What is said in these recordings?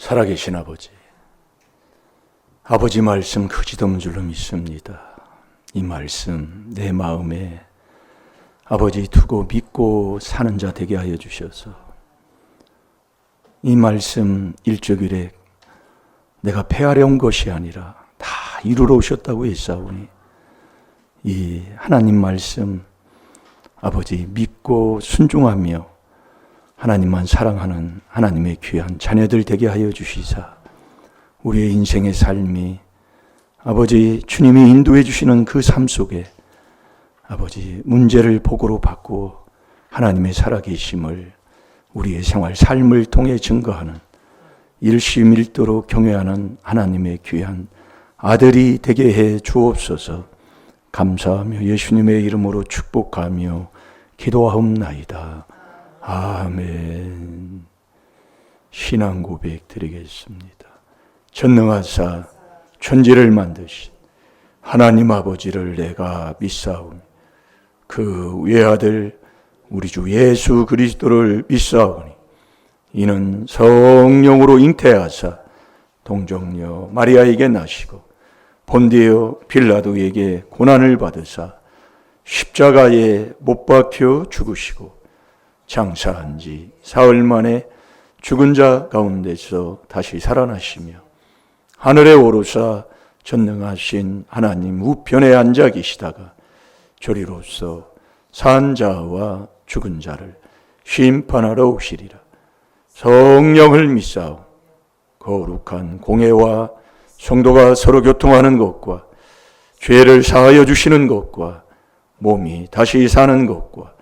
살아계신 아버지, 아버지 말씀 크지도 줄로 믿습니다. 이 말씀 내 마음에 아버지 두고 믿고 사는 자 되게 하여 주셔서 이 말씀 일주일에 내가 폐하려 온 것이 아니라 다 이루러 오셨다고 했사오니 이 하나님 말씀 아버지 믿고 순종하며 하나님만 사랑하는 하나님의 귀한 자녀들 되게 하여 주시사 우리의 인생의 삶이 아버지 주님이 인도해 주시는 그 삶 속에 아버지 문제를 복으로 바꾸어 하나님의 살아계심을 우리의 생활 삶을 통해 증거하는 일심일도로 경외하는 하나님의 귀한 아들이 되게 해 주옵소서. 감사하며 예수님의 이름으로 축복하며 기도하옵나이다. 아멘. 신앙 고백 드리겠습니다. 전능하사 천지를 만드신 하나님 아버지를 내가 믿사오니 그 외아들 우리 주 예수 그리스도를 믿사오니 이는 성령으로 잉태하사 동정녀 마리아에게 나시고 본디오 빌라도에게 고난을 받으사 십자가에 못 박혀 죽으시고 장사한 지 사흘 만에 죽은 자 가운데서 다시 살아나시며 하늘에 오르사 전능하신 하나님 우편에 앉아 계시다가 저리로서 산 자와 죽은 자를 심판하러 오시리라. 성령을 믿사오. 거룩한 공회와 성도가 서로 교통하는 것과 죄를 사하여 주시는 것과 몸이 다시 사는 것과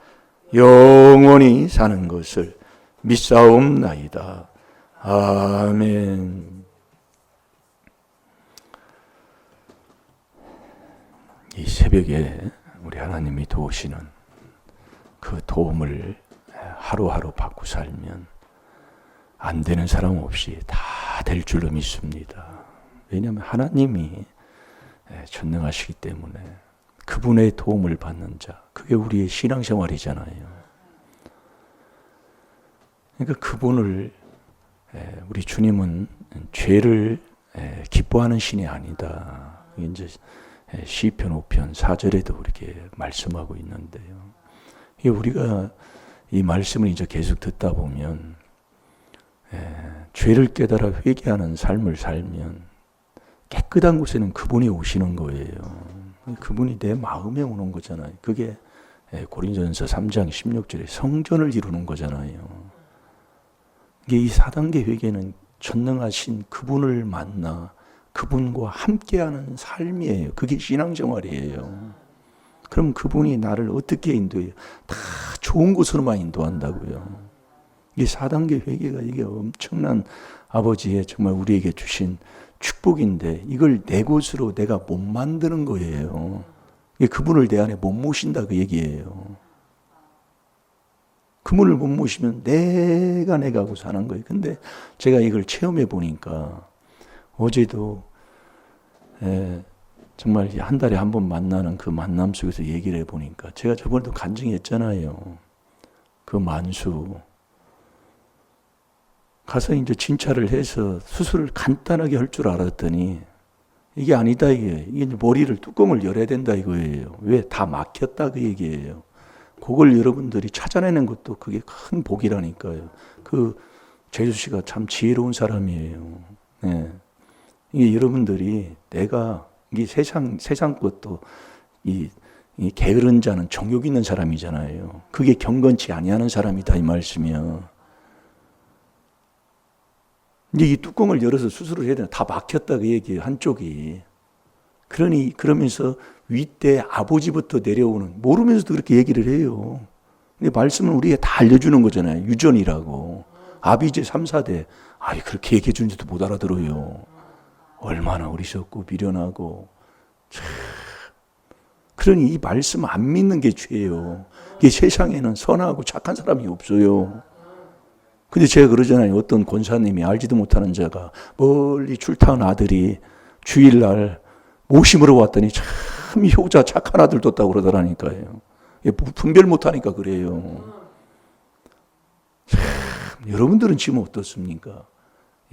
영원히 사는 것을 믿사옵나이다. 아멘. 이 새벽에 우리 하나님이 도우시는 그 도움을 하루하루 받고 살면 안 되는 사람 없이 다 될 줄로 믿습니다. 왜냐하면 하나님이 전능하시기 때문에 그분의 도움을 받는 자, 그게 우리의 신앙생활이잖아요. 그러니까 그분을 우리 주님은 죄를 기뻐하는 신이 아니다. 이제 시편 5편 4절에도 이렇게 말씀하고 있는데요. 우리가 이 말씀을 이제 계속 듣다 보면 죄를 깨달아 회개하는 삶을 살면 깨끗한 곳에는 그분이 오시는 거예요. 그분이 내 마음에 오는 거잖아요. 그게 고린도전서 3장 16절에 성전을 이루는 거잖아요. 이게 이 4단계 회개는 전능하신 그분을 만나 그분과 함께하는 삶이에요. 그게 신앙생활이에요. 그럼 그분이 나를 어떻게 인도해요? 다 좋은 곳으로만 인도한다고요. 이 4단계 회개가 이게 엄청난 아버지의 정말 우리에게 주신 축복인데 이걸 내 곳으로 내가 못 만드는 거예요. 그분을 내 안에 못 모신다 그 얘기예요. 그분을 못 모시면 내가 하고 사는 거예요. 근데 제가 이걸 체험해 보니까 어제도 정말 한 달에 한 번 만나는 그 만남 속에서 얘기를 해보니까 제가 저번에도 간증했잖아요. 그 만수 가서 이제 진찰을 해서 수술을 간단하게 할 줄 알았더니 이게 아니다 이게 머리를 뚜껑을 열어야 된다 이거예요. 왜? 다 막혔다 그 얘기예요. 그걸 여러분들이 찾아내는 것도 그게 큰 복이라니까요. 그 제주 씨가 참 지혜로운 사람이에요. 네. 이게 여러분들이 내가 이게 세상 것도 이 게으른 자는 정욕 있는 사람이잖아요. 그게 경건치 아니하는 사람이다 이 말씀이요. 이제 이 뚜껑을 열어서 수술을 해야 되나 다 막혔다 그 얘기예요. 한쪽이. 그러면서 윗대 아버지부터 내려오는 모르면서도 그렇게 얘기를 해요. 근데 말씀은 우리에게 다 알려주는 거잖아요. 유전이라고. 아비제 3, 4대. 그렇게 얘기해 주는지도 못 알아들어요. 얼마나 어리석고 미련하고. 참. 그러니 이 말씀 안 믿는 게 죄예요. 이 세상에는 선하고 착한 사람이 없어요. 근데 제가 그러잖아요. 어떤 권사님이 알지도 못하는 자가 멀리 출타한 아들이 주일날 모심으로 왔더니 참 효자 착한 아들 뒀다고 그러더라니까요. 분별 못하니까 그래요. 참, 여러분들은 지금 어떻습니까?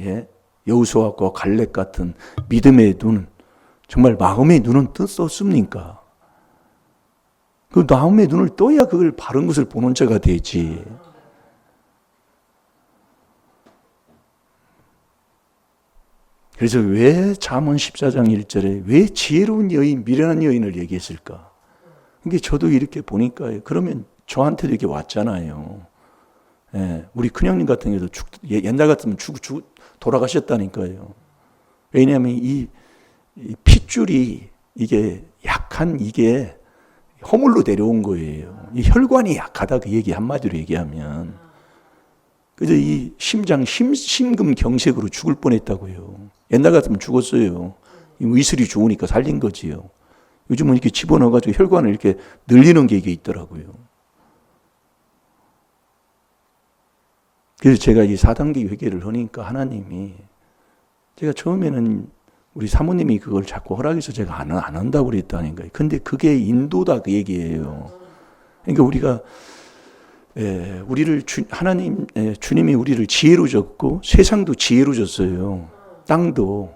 예? 여호수아와 갈렙 같은 믿음의 눈, 정말 마음의 눈은 떴습니까? 그 마음의 눈을 떠야 그걸 바른 것을 보는 자가 되지. 그래서 왜 잠언 14장 1절에 왜 지혜로운 여인, 미련한 여인을 얘기했을까? 이게 저도 이렇게 보니까 그러면 저한테도 이렇게 왔잖아요. 예, 우리 큰형님 같은 경우도 옛날 같으면 돌아가셨다니까요. 왜냐하면 이 핏줄이 이게 약한 이게 허물로 내려온 거예요. 이 혈관이 약하다 그 얘기 한마디로 얘기하면. 그래서 이 심근경색으로 죽을 뻔했다고요. 옛날 같으면 죽었어요. 위슬이 죽으니까 살린 거지요. 요즘은 이렇게 집어넣어가지고 혈관을 이렇게 늘리는 게 이게 있더라고요. 그래서 제가 이 4단계 회개를 하니까 하나님이, 제가 처음에는 우리 사모님이 그걸 자꾸 허락해서 제가 안 한다고 그랬다니까요. 근데 그게 인도다 그 얘기예요. 그러니까 우리가 우리를 주님이 우리를 지혜로 줬고 세상도 지혜로 줬어요. 땅도.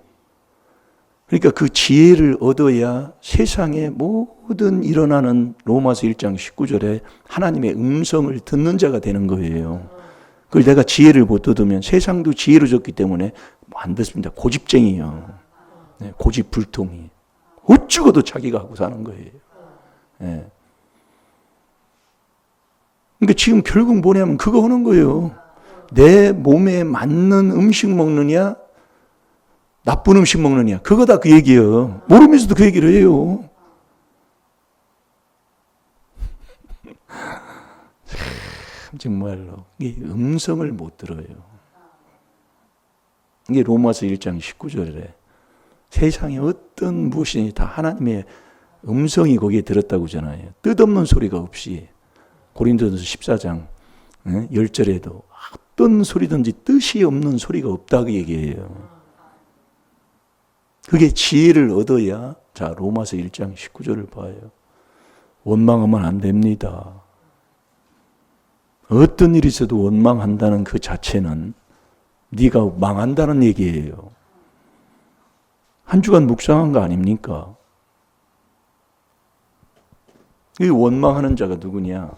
그러니까 그 지혜를 얻어야 세상의 모든 일어나는 로마서 1장 19절에 하나님의 음성을 듣는 자가 되는 거예요. 그걸 내가 지혜를 못 얻으면 세상도 지혜로 줬기 때문에 안 듣습니다. 고집쟁이요. 네, 고집불통이. 어쩌고도 자기가 하고 사는 거예요. 네. 그러니까 지금 결국 뭐냐면 그거 하는 거예요. 내 몸에 맞는 음식 먹느냐, 나쁜 음식 먹느냐. 그거다 그 얘기예요. 모르면서도 그 얘기를 해요. 정말로 이 음성을 못 들어요. 이게 로마서 1장 19절에 세상에 어떤 무엇이니 다 하나님의 음성이 거기에 들었다고 하잖아요. 뜻없는 소리가 없이. 고린도전서 14장 10절에도 어떤 소리든지 뜻이 없는 소리가 없다고 얘기해요. 그게 지혜를 얻어야, 자, 로마서 1장 19절을 봐요. 원망하면 안 됩니다. 어떤 일이 있어도 원망한다는 그 자체는 네가 망한다는 얘기예요. 한 주간 묵상한 거 아닙니까? 이 원망하는 자가 누구냐?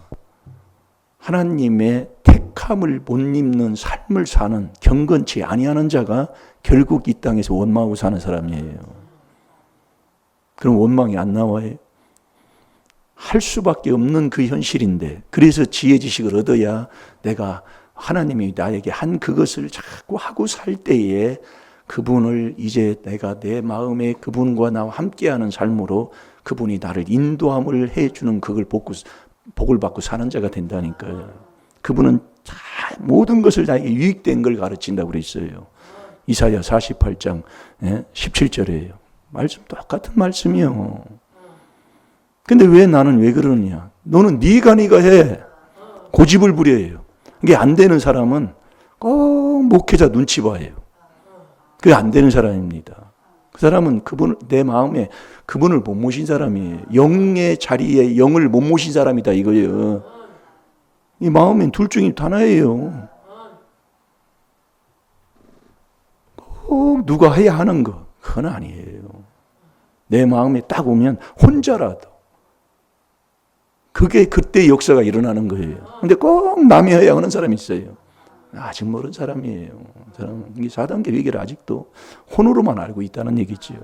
하나님의 택함을 못 입는 삶을 사는, 경건치 아니하는 자가 결국 이 땅에서 원망하고 사는 사람이에요. 그럼 원망이 안 나와요? 할 수밖에 없는 그 현실인데, 그래서 지혜 지식을 얻어야 내가 하나님이 나에게 한 그것을 자꾸 하고 살 때에 그분을 이제 내가 내 마음에 그분과 나와 함께하는 삶으로 그분이 나를 인도함을 해주는 그걸 복을 받고 사는 자가 된다니까요. 그분은 모든 것을 나에게 유익된 걸 가르친다고 그랬어요. 이사야 48장 17절이에요. 말씀 똑같은 말씀이요. 근데 왜 나는 왜 그러느냐? 너는 네가 해. 고집을 부려요. 이게 안 되는 사람은 꼭 목회자 눈치 봐요. 그게 안 되는 사람입니다. 그 사람은 내 마음에 그분을 못 모신 사람이에요. 영의 자리에 영을 못 모신 사람이다 이거예요. 이 마음엔 둘 중에 하나예요. 꼭 누가 해야 하는 거, 그건 아니에요. 내 마음에 딱 오면 혼자라도 그게 그때 역사가 일어나는 거예요. 근데 꼭 남이 해야 하는 사람이 있어요. 아직 모르는 사람이에요. 사람은 이게 4단계 위기를 아직도 혼으로만 알고 있다는 얘기지요.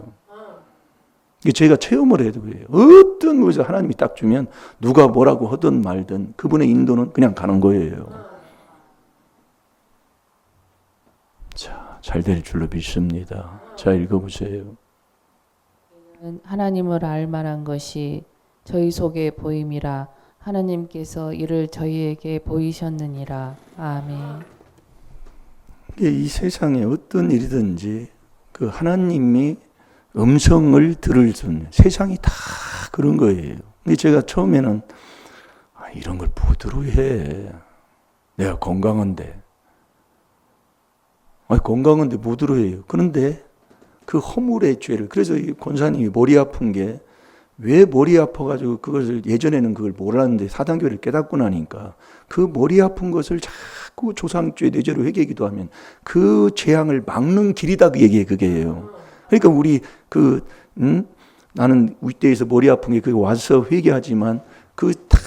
제가 체험을 해도 그래요. 어떤 것을 하나님이 딱 주면 누가 뭐라고 하든 말든 그분의 인도는 그냥 가는 거예요. 자, 잘 될 줄로 믿습니다. 자, 읽어보세요. 하나님을 알 만한 것이 저희 속에 보임이라. 하나님께서 이를 저희에게 보이셨느니라. 아멘. 이 세상에 어떤 일이든지 그 하나님이 음성을 들을 수 있는 세상이 다 그런 거예요. 근데 제가 처음에는 이런 걸 뭐대로 해? 내가 건강한데. 건강한데 뭐대로 해요? 그런데 그 허물의 죄를, 그래서 이 권사님이 머리 아픈 게 왜 머리 아파가지고 그것을 예전에는 그걸 몰랐는데 사단교회를 깨닫고 나니까 그 머리 아픈 것을 자꾸 조상죄 내죄로 회개기도 하면 그 재앙을 막는 길이다 그 얘기예요. 그게요. 그러니까 우리 나는 윗대에서 머리 아픈 게 그게 와서 회개하지만 그 다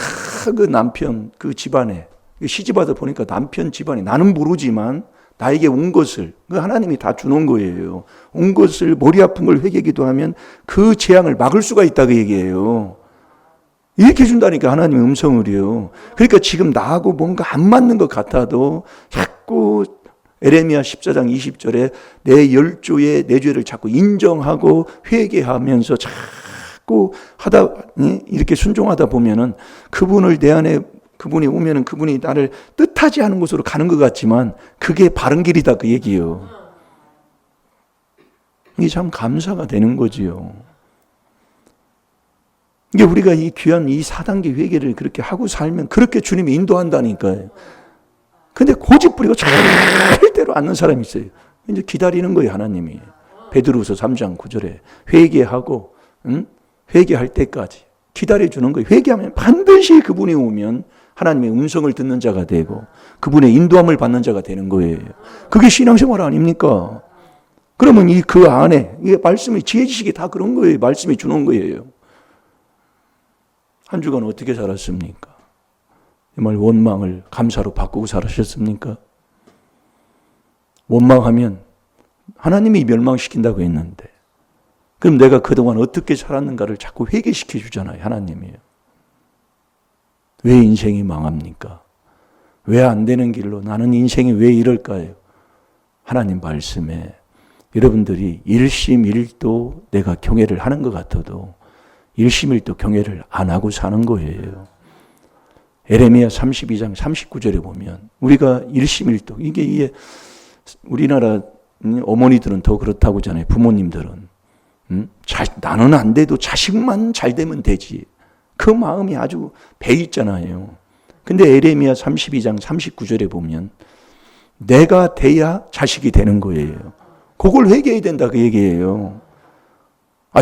그 남편 그 집안에 시집와서 보니까 남편 집안이 나는 모르지만 나에게 온 것을 그 하나님이 다 주는 거예요. 온 것을 머리 아픈 걸 회개기도 하면 그 재앙을 막을 수가 있다 그 얘기예요. 이렇게 준다니까 하나님의 음성을요. 그러니까 지금 나하고 뭔가 안 맞는 것 같아도 자꾸 에레미야 14장 20절에 내 열조의 내 죄를 자꾸 인정하고 회개하면서 자꾸 하다 이렇게 순종하다 보면은 그분을 내 안에 그분이 오면은 그분이 나를 뜻하지 않은 곳으로 가는 것 같지만 그게 바른 길이다 그 얘기예요. 이게 참 감사가 되는 거지요. 이게 우리가 이 귀한 이 4단계 회개를 그렇게 하고 살면 그렇게 주님이 인도한다니까요. 근데 고집 부리고 절대로 않는 사람이 있어요. 이제 기다리는 거예요, 하나님이. 베드로후서 3장 9절에 회개하고 회개할 때까지 기다려주는 거예요. 회개하면 반드시 그분이 오면 하나님의 음성을 듣는 자가 되고 그분의 인도함을 받는 자가 되는 거예요. 그게 신앙생활 아닙니까? 그러면 그 안에 이게 말씀이 지혜 지식이 다 그런 거예요. 말씀이 주는 거예요. 한 주간 어떻게 살았습니까? 정말 원망을 감사로 바꾸고 살으셨습니까? 원망하면 하나님이 멸망시킨다고 했는데 그럼 내가 그동안 어떻게 살았는가를 자꾸 회개시켜 주잖아요. 하나님이요. 왜 인생이 망합니까? 왜 안 되는 길로 나는 인생이 왜 이럴까요? 하나님 말씀에 여러분들이 일심일도 내가 경외를 하는 것 같아도 일심일도 경외를 안 하고 사는 거예요. 에레미야 32장 39절에 보면 우리가 일심일도 이게 우리나라 어머니들은 더 그렇다고 하잖아요. 부모님들은 나는 안 돼도 자식만 잘 되면 되지. 그 마음이 아주 배 있잖아요. 근데 에레미야 32장 39절에 보면 내가 돼야 자식이 되는 거예요. 그걸 회개해야 된다 그 얘기예요.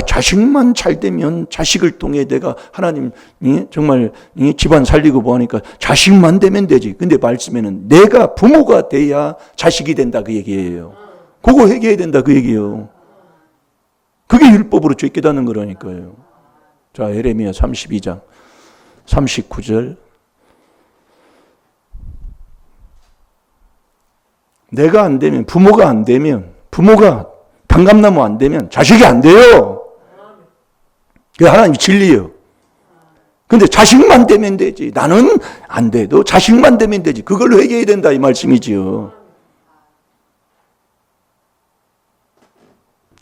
자식만 잘 되면 자식을 통해 내가 하나님 정말 집안 살리고 뭐하니까 자식만 되면 되지. 근데 말씀에는 내가 부모가 돼야 자식이 된다 그 얘기예요. 그거 회개해야 된다 그 얘기예요. 그게 율법으로 죄 깨닫는 거라니까요. 자, 에레미야 32장 39절. 내가 안 되면, 부모가 안 되면, 부모가 단감나무 안 되면 자식이 안 돼요. 그게 하나님 진리예요. 근데 자식만 되면 되지. 나는 안 돼도 자식만 되면 되지. 그걸 회개해야 된다 이 말씀이지요.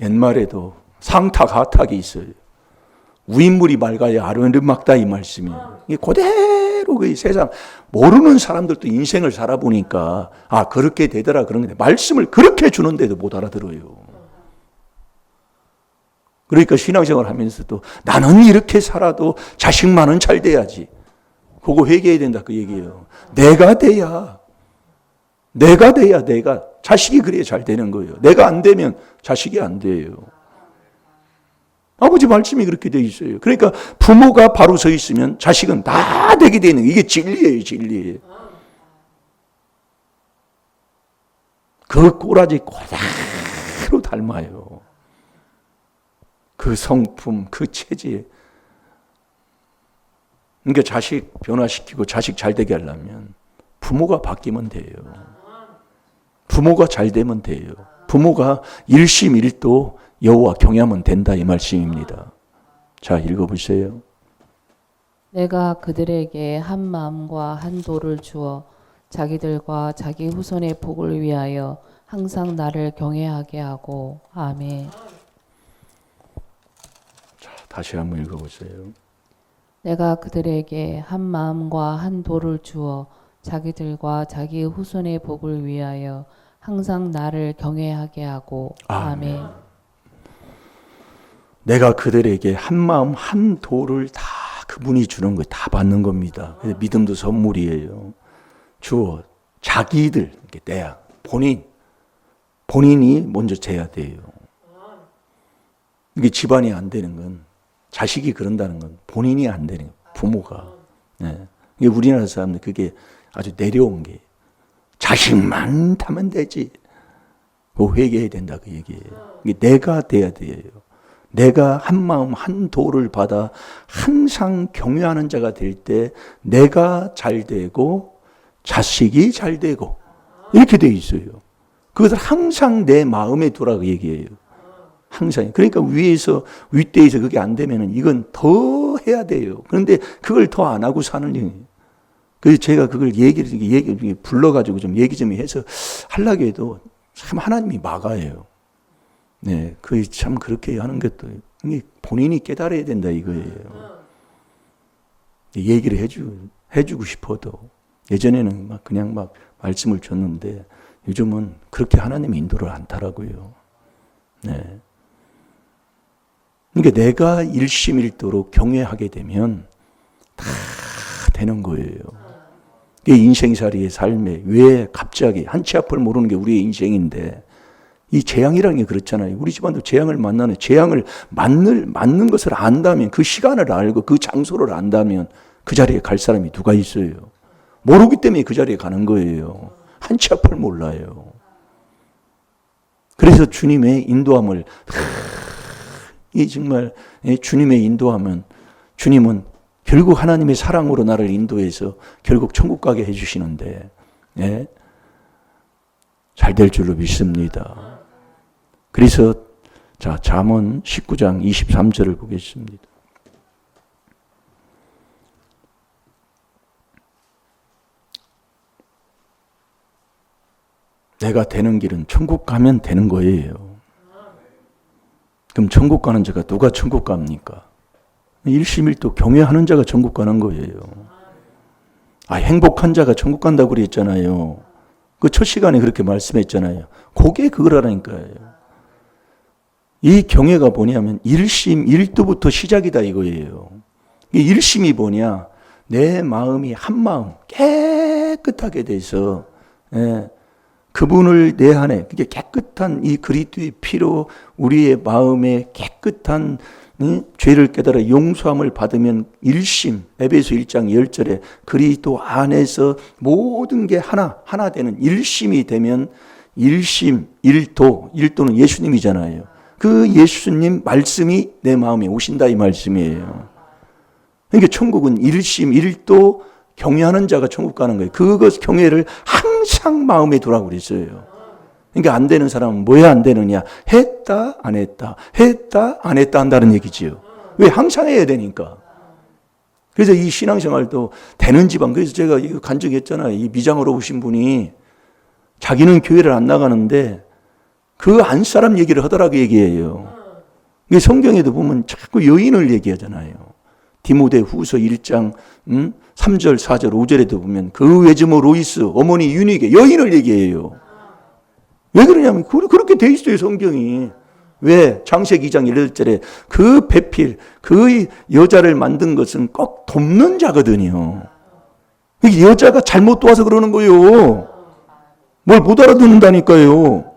옛말에도 상탁 하탁이 있어요. 우인물이 맑아야 아론을 막다 이 말씀이에요. 이게 그대로 그 세상 모르는 사람들도 인생을 살아보니까 그렇게 되더라 그런 건데 말씀을 그렇게 주는데도 못 알아들어요. 그러니까 신앙생활 하면서도 나는 이렇게 살아도 자식만은 잘 돼야지. 그거 회개해야 된다 그 얘기예요. 내가 돼야 내가 자식이 그래야 잘 되는 거예요. 내가 안 되면 자식이 안 돼요. 아버지 말씀이 그렇게 돼 있어요. 그러니까 부모가 바로 서 있으면 자식은 다 되게 되는 이게 진리예요, 진리. 그 꼬라지 그대로 닮아요. 그 성품, 그 체질. 그러니까 자식 변화시키고 자식 잘 되게 하려면 부모가 바뀌면 돼요. 부모가 잘 되면 돼요. 부모가 일심일도 여호와 경외하면 된다 이 말씀입니다. 자, 읽어보세요. 내가 그들에게 한 마음과 한 도를 주어 자기들과 자기 후손의 복을 위하여 항상 나를 경외하게 하고. 아멘. 자, 다시 한번 읽어보세요. 내가 그들에게 한 마음과 한 도를 주어 자기들과 자기 후손의 복을 위하여 항상 나를 경외하게 하고. 아멘. 내가 그들에게 한 마음 한 도를 다 그분이 주는 거 다 받는 겁니다. 믿음도 선물이에요. 주어 자기들 이렇게 내야 본인이 먼저 재야 돼요. 이게 집안이 안 되는 건 자식이 그런다는 건 본인이 안 되는 거예요. 부모가. 네. 이게 우리나라 사람들 그게 아주 내려온 게 자식만 타면 되지. 그 회개해야 된다 그 얘기예요. 이게 내가 돼야 돼요. 내가 한 마음 한 도를 받아 항상 경외하는 자가 될 때 내가 잘 되고 자식이 잘 되고 이렇게 돼 있어요. 그것을 항상 내 마음에 두라고 얘기해요. 항상. 그러니까 윗대에서 그게 안 되면은 이건 더 해야 돼요. 그런데 그걸 더 안 하고 사는 일이에요. 그래서 제가 그걸 불러가지고 좀 얘기 좀 해서 하려고 해도 참 하나님이 막아요. 네. 그 참 그렇게 하는 것도 본인이 깨달아야 된다 이거예요. 얘기를 해주고 싶어도 예전에는 막 그냥 막 말씀을 줬는데 요즘은 그렇게 하나님이 인도를 않더라고요. 네. 그러니까 내가 일심일도로 경외하게 되면 다 되는 거예요. 이 인생살이의 삶에 왜 갑자기 한치 앞을 모르는 게 우리의 인생인데 이 재앙이라는 게 그렇잖아요. 우리 집안도 재앙을 만나는 재앙을 맞는 것을 안다면 그 시간을 알고 그 장소를 안다면 그 자리에 갈 사람이 누가 있어요. 모르기 때문에 그 자리에 가는 거예요. 한치 앞을 몰라요. 그래서 주님의 인도함을 이 정말 주님의 인도하면 주님은 결국 하나님의 사랑으로 나를 인도해서 결국 천국 가게 해주시는데 예? 잘 될 줄로 믿습니다. 그래서 자 잠언 19장 23절을 보겠습니다. 내가 되는 길은 천국 가면 되는 거예요. 그럼 천국 가는 자가 누가 천국 갑니까? 일심일도 경외하는 자가 천국 가는 거예요. 행복한 자가 천국 간다고 그랬잖아요. 그 첫 시간에 그렇게 말씀했잖아요. 그게 그거라니까요. 이 경외가 뭐냐면 일심 일도부터 시작이다 이거예요. 이 일심이 뭐냐? 내 마음이 한 마음 깨끗하게 돼서 그분을 내 안에 그게 깨끗한 이 그리스도의 피로 우리의 마음에 깨끗한 죄를 깨달아 용서함을 받으면 일심 에베소 1장 10절에 그리스도 안에서 모든 게 하나 되는 일심이 되면 일심 일도는 예수님이잖아요. 그 예수님 말씀이 내 마음에 오신다 이 말씀이에요. 그러니까 천국은 일심 일도 경외하는 자가 천국 가는 거예요. 그것 경외를 항상 마음에 두라고 그랬어요. 그러니까 안 되는 사람은 뭐야 안 되느냐? 했다 안 했다 했다 안 했다 한다는 얘기지요. 왜? 항상 해야 되니까. 그래서 이 신앙생활도 되는 집안, 그래서 제가 이거 간 적이 있잖아요. 이 미장으로 오신 분이 자기는 교회를 안 나가는데 그 안 사람 얘기를 하더라고 얘기해요. 성경에도 보면 자꾸 여인을 얘기하잖아요. 디모데 후서 1장 3절 4절 5절에도 보면 그 외즈모 로이스 어머니 유니게 여인을 얘기해요. 왜 그러냐면 그렇게 돼 있어요 성경이. 왜? 창세기 2장 1절에 그 배필 그 여자를 만든 것은 꼭 돕는 자거든요. 여자가 잘못 도와서 그러는 거예요. 뭘 못 알아듣는다니까요.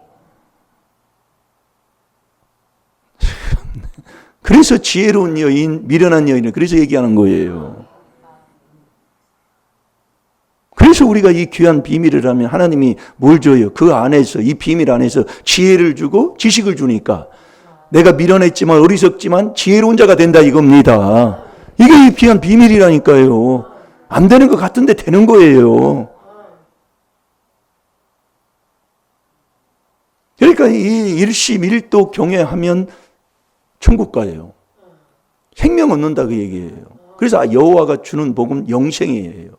그래서 지혜로운 여인, 미련한 여인을 그래서 얘기하는 거예요. 그래서 우리가 이 귀한 비밀을 하면 하나님이 뭘 줘요? 그 안에서, 이 비밀 안에서 지혜를 주고 지식을 주니까 내가 미련했지만 어리석지만 지혜로운 자가 된다 이겁니다. 이게 이 귀한 비밀이라니까요. 안 되는 것 같은데 되는 거예요. 그러니까 이 일심일도 경외하면 천국 가요. 생명 얻는다 그 얘기예요. 그래서 여호와가 주는 복음 영생이에요.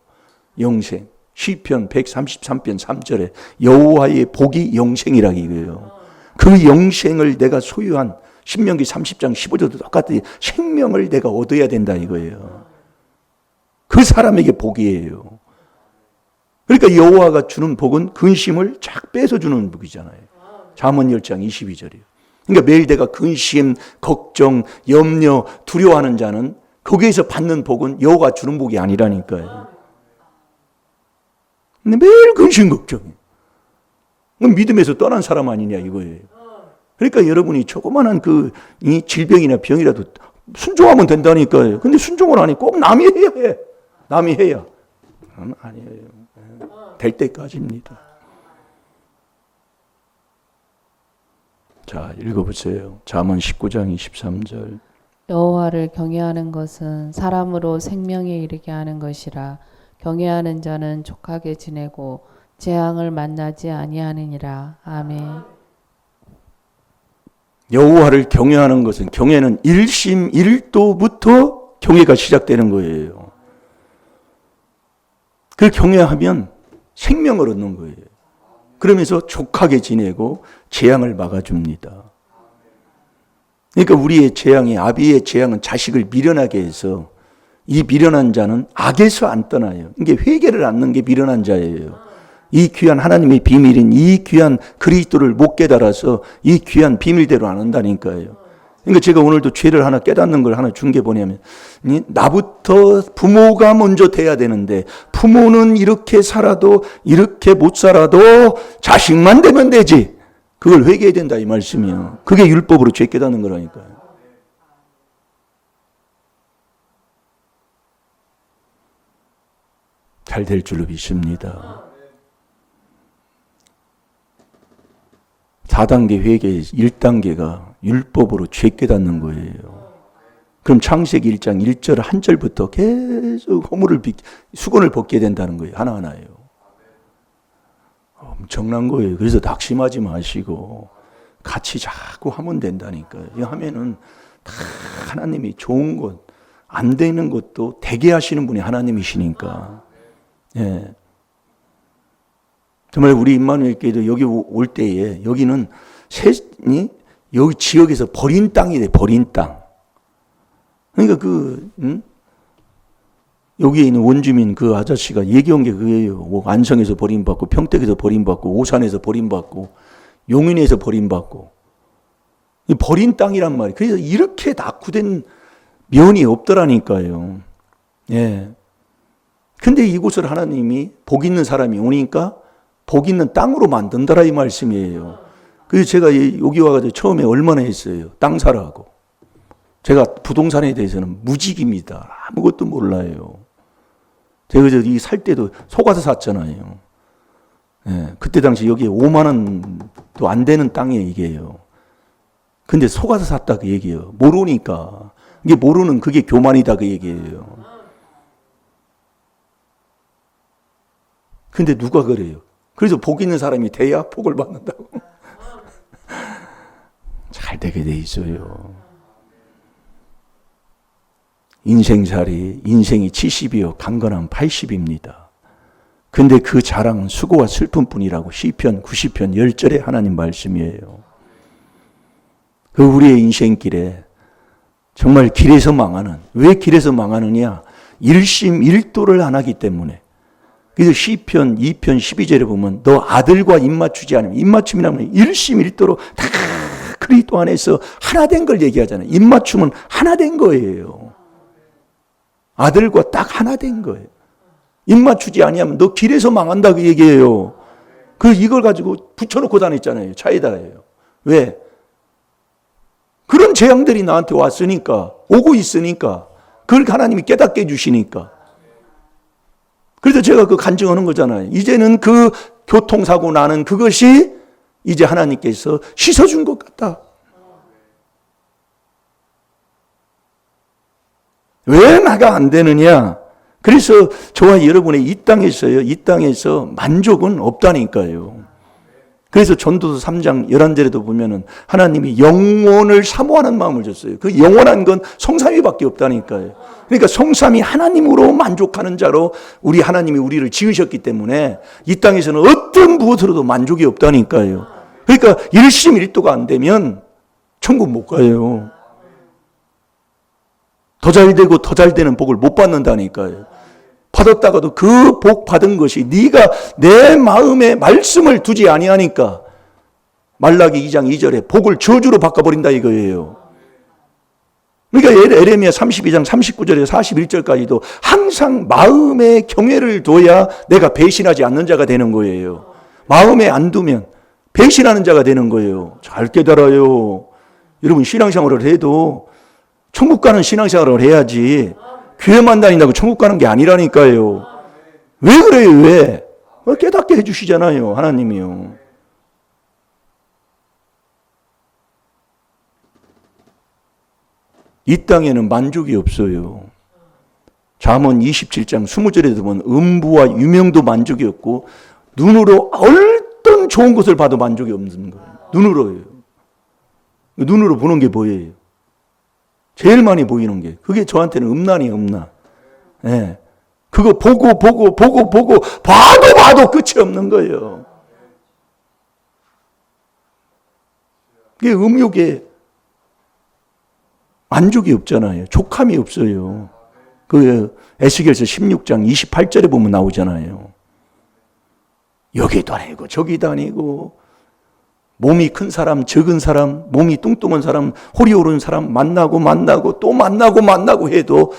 영생. 시편 133편 3절에 여호와의 복이 영생이라고 이거예요. 그 영생을 내가 소유한 신명기 30장 15절도 똑같이 생명을 내가 얻어야 된다 이거예요. 그 사람에게 복이에요. 그러니까 여호와가 주는 복은 근심을 쫙 빼서 주는 복이잖아요. 잠언 10장 22절이에요. 그러니까 매일 내가 근심, 걱정, 염려, 두려워하는 자는 거기에서 받는 복은 여호와가 주는 복이 아니라니까요. 근데 매일 근심, 걱정. 믿음에서 떠난 사람 아니냐 이거예요. 그러니까 여러분이 조그만한 이 질병이나 병이라도 순종하면 된다니까요. 근데 순종을 하니 꼭 남이 해야 해. 남이 해야. 아니에요. 될 때까지입니다. 자, 읽어보세요. 잠언 19장 23절. 여호와를 경외하는 것은 사람으로 생명에 이르게 하는 것이라. 경외하는 자는 족하게 지내고 재앙을 만나지 아니하느니라. 아멘. 여호와를 경외하는 것은, 경외는 일심일도부터 경외가 시작되는 거예요. 그 경외하면 생명을 얻는 거예요. 그러면서 족하게 지내고 재앙을 막아줍니다. 그러니까 우리의 재앙이, 아비의 재앙은 자식을 미련하게 해서 이 미련한 자는 악에서 안 떠나요. 이게 회개를 않는 게 미련한 자예요. 이 귀한 하나님의 비밀인 이 귀한 그리스도를 못 깨달아서 이 귀한 비밀대로 안 한다니까요. 그러니까 제가 오늘도 죄를 하나 깨닫는 걸 하나 준 게 뭐냐면, 나부터 부모가 먼저 돼야 되는데 부모는 이렇게 살아도 이렇게 못 살아도 자식만 되면 되지. 그걸 회개해야 된다 이 말씀이에요. 그게 율법으로 죄 깨닫는 거라니까요. 잘 될 줄로 믿습니다. 4단계 회개의 1단계가 율법으로 죄 깨닫는 거예요. 그럼 창세기 1장 1절 한 절부터 계속 수건을 벗게 된다는 거예요. 하나하나예요. 엄청난 거예요. 그래서 낙심하지 마시고 같이 자꾸 하면 된다니까요. 이 하면은 다 하나님이 좋은 것, 안 되는 것도 되게 하시는 분이 하나님이시니까. 예. 정말 우리 임마누엘 교회도 여기 올 때에 여기는 여기 지역에서 버린 땅이 돼, 버린 땅. 그러니까 여기에 있는 원주민 그 아저씨가 얘기한 게 그거예요. 안성에서 버림받고, 평택에서 버림받고, 오산에서 버림받고, 용인에서 버림받고. 버린 땅이란 말이에요. 그래서 이렇게 낙후된 면이 없더라니까요. 예. 근데 이곳을 하나님이 복 있는 사람이 오니까 복 있는 땅으로 만든다라 이 말씀이에요. 그래서 제가 여기 와가지고 처음에 얼마나 했어요. 땅 사라고. 제가 부동산에 대해서는 무직입니다. 아무것도 몰라요. 제가 이 살 때도 속아서 샀잖아요. 예, 그때 당시 여기에 5만 원도 안 되는 땅에 이게요. 근데 속아서 샀다 그 얘기예요. 모르니까. 이게 모르는 그게 교만이다 그 얘기예요. 근데 누가 그래요? 그래서 복 있는 사람이 돼야 복을 받는다고. 잘 되게 돼 있어요. 인생살이, 인생이 70이요, 강건한 80입니다. 근데 그 자랑은 수고와 슬픔뿐이라고 시편 90편 10절에 하나님 말씀이에요. 그 우리의 인생길에 정말 길에서 망하는, 왜 길에서 망하느냐? 일심일도를 안 하기 때문에. 그래서 시편 2편 12절에 보면 너 아들과 입맞추지 않으면, 입맞춤이라면 일심일도로 다 그리스도 안에서 하나 된 걸 얘기하잖아요. 입맞춤은 하나 된 거예요. 아들과 딱 하나 된 거예요. 입맞추지 아니하면 너 길에서 망한다 그 얘기예요. 이걸 가지고 붙여놓고 다녔잖아요. 차에다예요. 왜? 그런 재앙들이 나한테 왔으니까, 오고 있으니까, 그걸 하나님이 깨닫게 해주시니까. 그래서 제가 간증하는 거잖아요. 이제는 그 교통사고 나는 그것이 이제 하나님께서 씻어준 것 같다. 왜 나가 안 되느냐? 그래서 저와 여러분의 이 땅에서 만족은 없다니까요. 그래서 전도서 3장 11절에도 보면은 하나님이 영원을 사모하는 마음을 줬어요. 그 영원한 건 성삼위밖에 없다니까요. 그러니까 성삼위 하나님으로 만족하는 자로 우리 하나님이 우리를 지으셨기 때문에 이 땅에서는 어떤 무엇으로도 만족이 없다니까요. 그러니까 일심일도가 안 되면 천국 못 가요. 더 잘 되고 더 잘 되는 복을 못 받는다니까요. 받았다가도 그 복 받은 것이 네가 내 마음에 말씀을 두지 아니하니까 말라기 2장 2절에 복을 저주로 바꿔버린다 이거예요. 그러니까 에레미야 32장 39절에서 41절까지도 항상 마음에 경외를 둬야 내가 배신하지 않는 자가 되는 거예요. 마음에 안 두면 배신하는 자가 되는 거예요. 잘 깨달아요. 여러분 신앙생활을 해도 천국 가는 신앙생활을 해야지 교회만 다닌다고 천국 가는 게 아니라니까요. 왜 그래요? 왜? 깨닫게 해주시잖아요. 하나님이요. 이 땅에는 만족이 없어요. 잠언 27장 20절에 보면 음부와 유명도 만족이 없고 눈으로 어떤 좋은 것을 봐도 만족이 없는 거예요. 눈으로요. 눈으로 보는 게 뭐예요? 제일 많이 보이는 게. 그게 저한테는 음란이에요, 음란. 예. 그거 보고 봐도 끝이 없는 거예요. 그게 음욕에 만족이 없잖아요. 족함이 없어요. 그 에스겔서 16장 28절에 보면 나오잖아요. 여기도 아니고 저기도 아니고 몸이 큰 사람, 적은 사람, 몸이 뚱뚱한 사람, 홀이 오른 사람 만나고 또 만나고 해도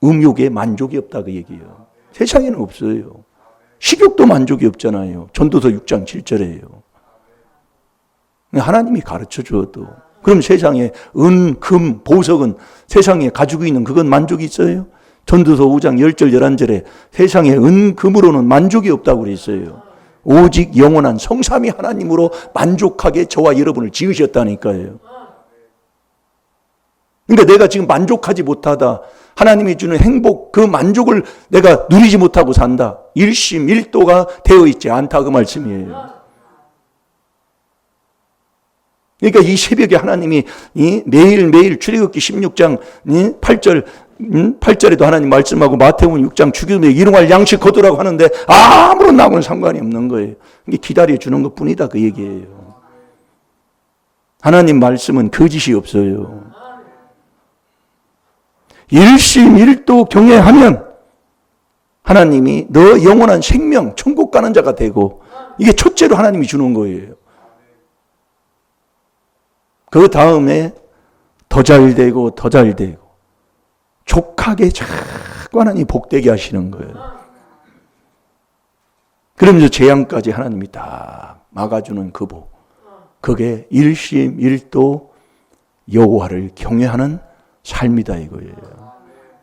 음욕에 만족이 없다 그 얘기예요. 세상에는 없어요. 식욕도 만족이 없잖아요. 전도서 6장 7절에요. 하나님이 가르쳐 주어도 그럼 세상에 은, 금, 보석은 세상에 가지고 있는 그건 만족이 있어요? 전도서 5장 10절 11절에 세상에 은, 금으로는 만족이 없다고 그랬어요. 오직 영원한 성삼위 하나님으로 만족하게 저와 여러분을 지으셨다니까요. 그러니까 내가 지금 만족하지 못하다. 하나님이 주는 행복, 그 만족을 내가 누리지 못하고 산다. 일심일도가 되어 있지 않다 그 말씀이에요. 그러니까 이 새벽에 하나님이 매일매일 출애굽기 16장 8절에도 하나님 말씀하고 마태복음 6장 죽임에 일용할 양식 거두라고 하는데 아무런 나하고는 상관이 없는 거예요. 이게 기다려주는 것뿐이다 그 얘기예요. 하나님 말씀은 거짓이 없어요. 일심일도 경외하면 하나님이 너 영원한 생명 천국 가는 자가 되고 이게 첫째로 하나님이 주는 거예요. 그 다음에 더 잘 되고 족하게 자꾸 하나님이 복되게 하시는 거예요. 그러면서 재앙까지 하나님이 다 막아주는 그 복. 그게 일심일도 여호와를 경외하는 삶이다 이거예요.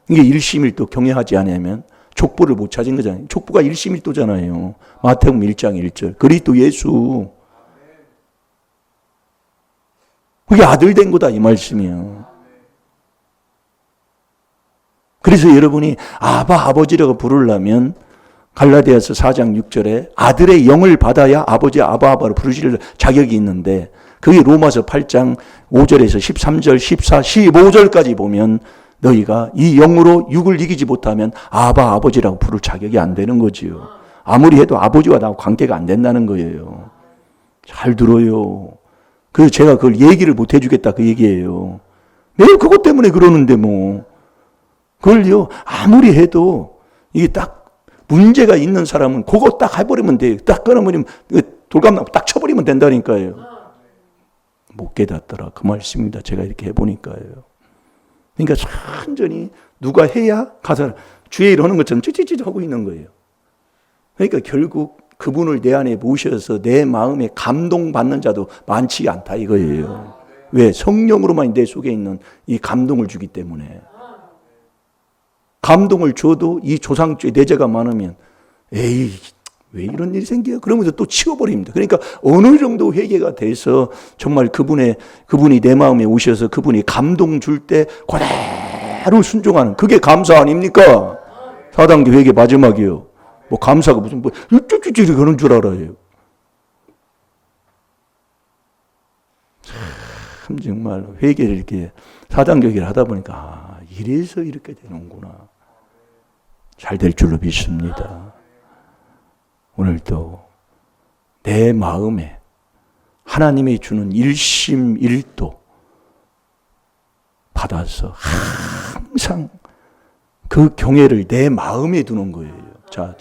이게 일심일도 경외하지 않으면 족보를 못 찾은 거잖아요. 족보가 일심일도잖아요. 마태복음 1장 1절. 그리스도 예수. 그게 아들 된 거다 이 말씀이에요. 그래서 여러분이 아버지라고 부르려면 갈라디아서 4장 6절에 아들의 영을 받아야 아버지 아바로 부르실 자격이 있는데 그게 로마서 8장 5절에서 13절, 14, 15절까지 보면 너희가 이 영으로 육을 이기지 못하면 아버지라고 부를 자격이 안 되는 거지요. 아무리 해도 아버지와 나하고 관계가 안 된다는 거예요. 잘 들어요. 그래서 제가 그걸 얘기를 못 해주겠다 그 얘기예요. 매일 그것 때문에 그러는데 뭐. 그걸요 아무리 해도 이게 딱 문제가 있는 사람은 그거 딱 해버리면 돼요. 딱 끊어버리면 돌감나무 딱 쳐버리면 된다니까요. 못 깨닫더라 그 말씀입니다. 제가 이렇게 해보니까요. 그러니까 완전히 누가 해야 가서 주의 일 하는 것처럼 찌찌찌 하고 있는 거예요. 그러니까 결국 그분을 내 안에 모셔서 내 마음에 감동받는 자도 많지 않다 이거예요. 왜? 성령으로만 내 속에 있는 이 감동을 주기 때문에. 감동을 줘도 이 조상주의 내재가 많으면 에이 왜 이런 일이 생겨요? 그러면서 또 치워버립니다. 그러니까 어느 정도 회개가 돼서 정말 그분이 내 마음에 오셔서 그분이 감동 줄 때 그대로 순종하는 그게 감사 아닙니까? 4단계 회개 마지막이요. 뭐 감사가 무슨 쭈쭈쭈 그런 줄 알아요. 참 정말 회개를 이렇게 4단계 회개를 하다 보니까 이래서 이렇게 되는구나. 잘 될 줄로 믿습니다. 오늘도 내 마음에 하나님이 주는 일심일도 받아서 항상 그 경외를 내 마음에 두는 거예요. 자,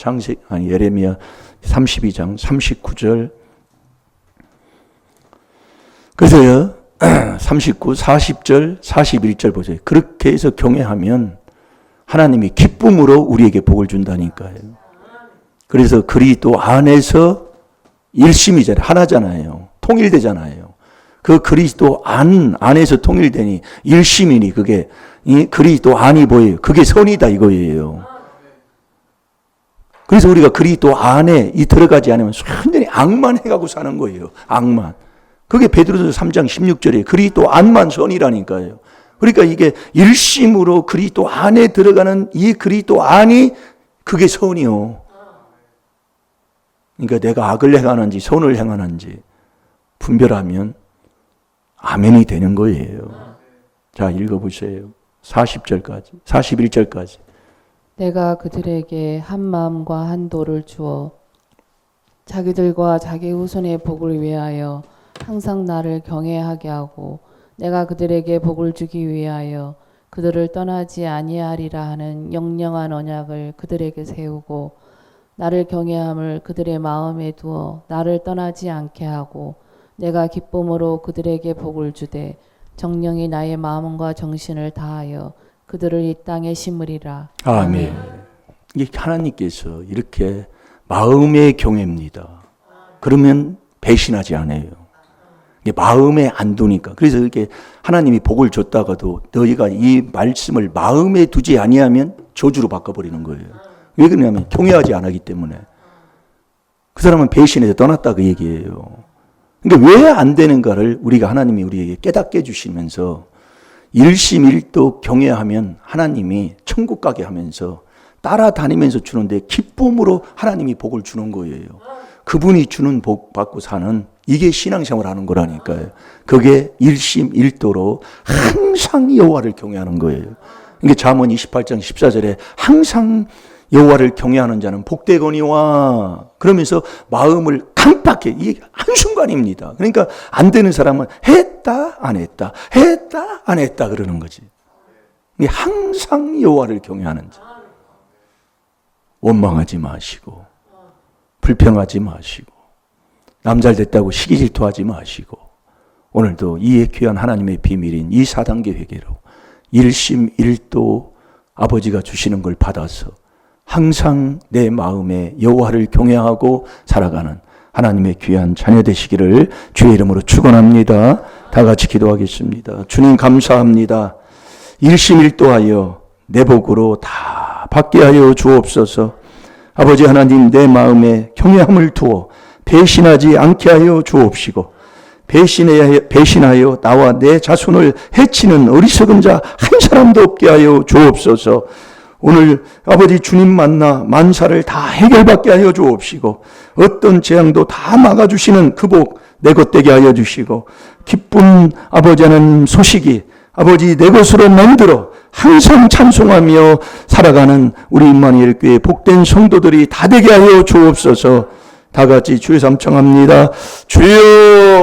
예레미야 32장 39절. 그래서요, 39, 40절, 41절 보세요. 그렇게 해서 경외하면 하나님이 기쁨으로 우리에게 복을 준다니까요. 그래서 그리스도 안에서 일심이잖아요. 하나잖아요. 통일되잖아요. 그 그리스도 안에서 통일되니 일심이니 그게 이 그리스도 안이 보여요. 그게 선이다 이거예요. 그래서 우리가 그리스도 안에 들어가지 않으면 완전히 악만 해가고 사는 거예요. 악만. 그게 베드로서 3장 16절에 그리스도 안만 선이라니까요. 그러니까 이게 일심으로 그리스도 안에 들어가는 이 그리스도 안이 그게 선이요. 그러니까 내가 악을 행하는지 선을 행하는지 분별하면 아멘이 되는 거예요. 자, 읽어보세요. 40절까지, 41절까지. 내가 그들에게 한 마음과 한 도를 주어 자기들과 자기 후손의 복을 위하여 항상 나를 경외하게 하고 내가 그들에게 복을 주기 위하여 그들을 떠나지 아니하리라 하는 영영한 언약을 그들에게 세우고 나를 경외함을 그들의 마음에 두어 나를 떠나지 않게 하고 내가 기쁨으로 그들에게 복을 주되 정령이 나의 마음과 정신을 다하여 그들을 이 땅에 심으리라. 아멘. 이게 하나님께서 이렇게 마음의 경외입니다. 그러면 배신하지 않아요. 이게 마음에 안 두니까. 그래서 이렇게 하나님이 복을 줬다가도 너희가 이 말씀을 마음에 두지 아니하면 저주로 바꿔버리는 거예요. 왜 그러냐면 경외하지 않았기 때문에. 그 사람은 배신해서 떠났다 그 얘기예요. 그러니까 왜 안 되는가를 우리가 하나님이 우리에게 깨닫게 해주시면서 일심일도 경외하면 하나님이 천국 가게 하면서 따라다니면서 주는데 기쁨으로 하나님이 복을 주는 거예요. 그분이 주는 복 받고 사는 이게 신앙생활 하는 거라니까요. 그게 일심일도로 항상 여호와를 경외하는 거예요. 이게 잠언 28장 14절에 항상 여호와를 경외하는 자는 복되거니와 그러면서 마음을 깜빡해. 이게 한순간입니다. 그러니까 안 되는 사람은 했다 안 했다 했다 안 했다 그러는 거지. 이게 항상 여호와를 경외하는 자. 원망하지 마시고 불평하지 마시고 남 잘 됐다고 시기 질투하지 마시고 오늘도 이 귀한 하나님의 비밀인 이 4단계 회개로 일심일도 아버지가 주시는 걸 받아서 항상 내 마음에 여호와를 경외하고 살아가는 하나님의 귀한 자녀 되시기를 주의 이름으로 축원합니다. 다 같이 기도하겠습니다. 주님 감사합니다. 일심일도하여 내 복으로 다 받게 하여 주옵소서. 아버지 하나님 내 마음에 경외함을 두어 배신하지 않게 하여 주옵시고 배신하여 나와 내 자손을 해치는 어리석은 자 한 사람도 없게 하여 주옵소서. 오늘 아버지 주님 만나 만사를 다 해결받게 하여 주옵시고 어떤 재앙도 다 막아주시는 그 복 내 것 되게 하여 주시고 기쁜 아버지 하나님 소식이 아버지 내 것으로 만들어 항상 찬송하며 살아가는 우리 임마누엘 교회 복된 성도들이 다 되게 하여 주옵소서. 다 같이 주의 삼청합니다. 주여